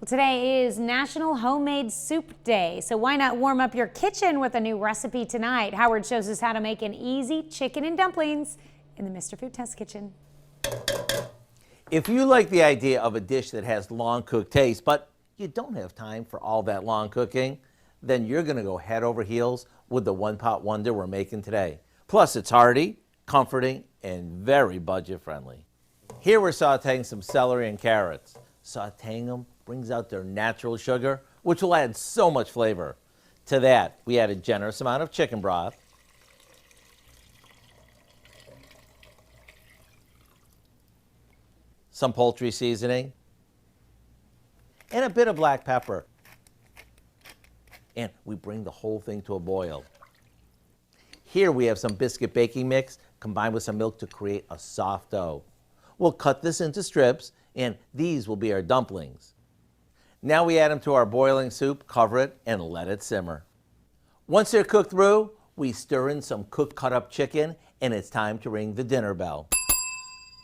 Well, today is National Homemade Soup Day, so why not warm up your kitchen with a new recipe tonight? Howard shows us how to make an easy chicken and dumplings in the Mr. Food Test Kitchen. If you like the idea of a dish that has long cooked taste, but you don't have time for all that long cooking, then you're going to go head over heels with the one-pot wonder we're making today. Plus, it's hearty, comforting, and very budget friendly. Here we're sauteing some celery and carrots. Sauteing them brings out their natural sugar, which will add so much flavor. To that, we add a generous amount of chicken broth, some poultry seasoning, and a bit of black pepper. And we bring the whole thing to a boil. Here we have some biscuit baking mix combined with some milk to create a soft dough. We'll cut this into strips, and these will be our dumplings. Now we add them to our boiling soup, cover it, and let it simmer. Once they're cooked through, we stir in some cooked cut up chicken, and it's time to ring the dinner bell.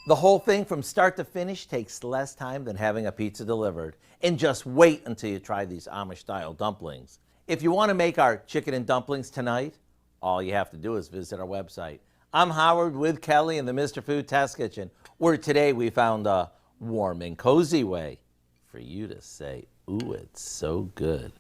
The whole thing from start to finish takes less time than having a pizza delivered. And just wait until you try these Amish-style dumplings. If you want to make our chicken and dumplings tonight, all you have to do is visit our website. I'm Howard with Kelly in the Mr. Food Test Kitchen, where today we found a warm and cozy way for you to say, ooh, it's so good.